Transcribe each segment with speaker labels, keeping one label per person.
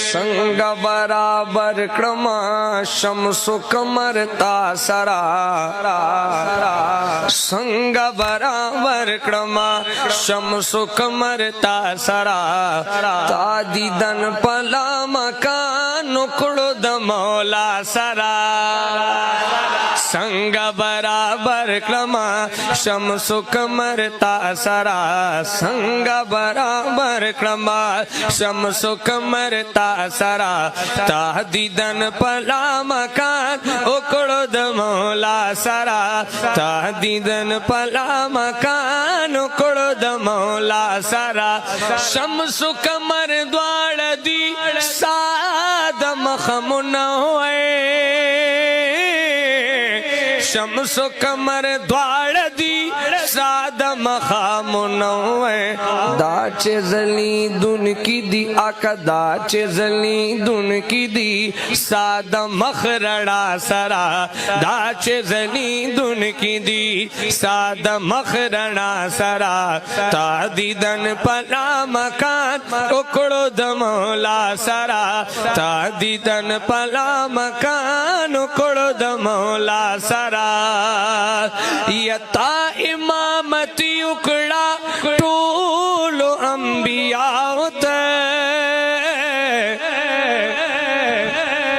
Speaker 1: संग बराबर क्रमा शमसु कमर तासरा संग बराबर क्रमा शमसु कमर तासरा तादीदन पला मकान नुकड़ो दमौला सरा संग बराबर क्रमा शमसु कमर तासरा संग बराबर क्रमा शमसु कमर तासरा तादीदन पला मकान उकड़ो दमौला सरा तादीदन पला मकान उकड़ो दमौला सरा शमसु कमर द्वाड़ दी साद मखमुन हुए शमसु कमर द्वाड़ दी साद मखामुन हुए दाचे जली दुन की दी आका दाचे जली दुन की दी साद मखरड़ा सरा दाचे जली दुन की दी साद मखरड़ा सरा तादीदन पला मकान उकड़ो दमौला सरा तादीदन पला मकान उकड़ो दमौला सरा यता इमामती उकड़ा टूलो अंबिया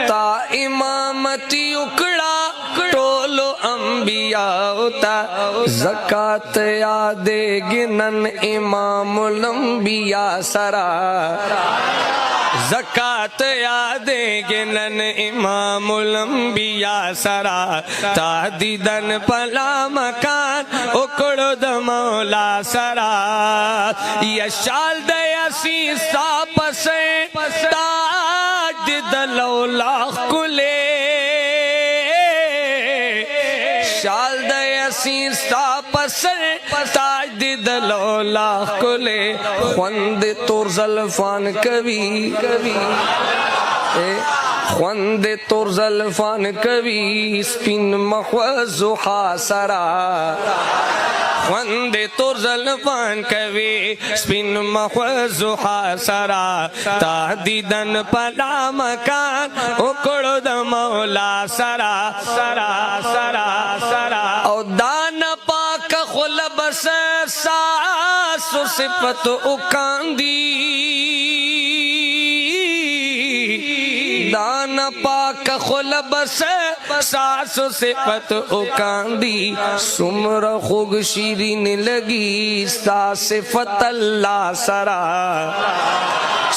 Speaker 1: ता इमामती उकड़ा टोलो अंबिया ज़कात यादे गिनन इमामुल अंबिया सरा ज़कात यादे गिनन इमामुल अंबिया सरा तादीदन पला मकान उकड़ो दमौला सरा यशाल दयासी सापसे ताज दलौला कुले शाल दयासी सापसे ताज दलौला कुले खुंद तुर ज़ल्फ़ान कवि खुंद तुर ज़ल्फ़ान कवि स्पिन मख़्वज़ुहा सरा खुंद तुर ज़ल्फ़ान कवि स्पिन मख़्वज़ुहा सरा तादीदन पला मकान उकड़ो दमौला सरा सरा सरा सरा और दान पाक खुलब से सासु सिफत उकांदी दान पाक खुलब से सासु सिफत उकांदी सुमर खुग शीरीन लगी सासिफत अल्लाह सरा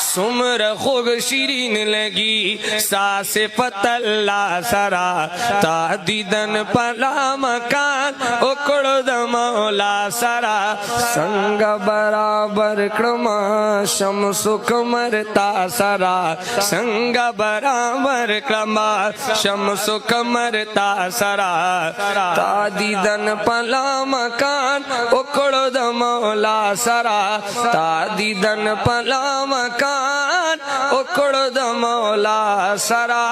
Speaker 1: सुमर खुग शीरीन लगी सासिफत अल्लाह सरा तादीदन पला मकान उकड़ो दमौला सरा संग बराबर क्रमा शमसु कमर तासरा संग बराबर क्रमा शमसु कमर तासरा तादीदन पला मकान उकड़ो दमौला सरा तादीदन पला मकान उकड़ो दमौला सरा।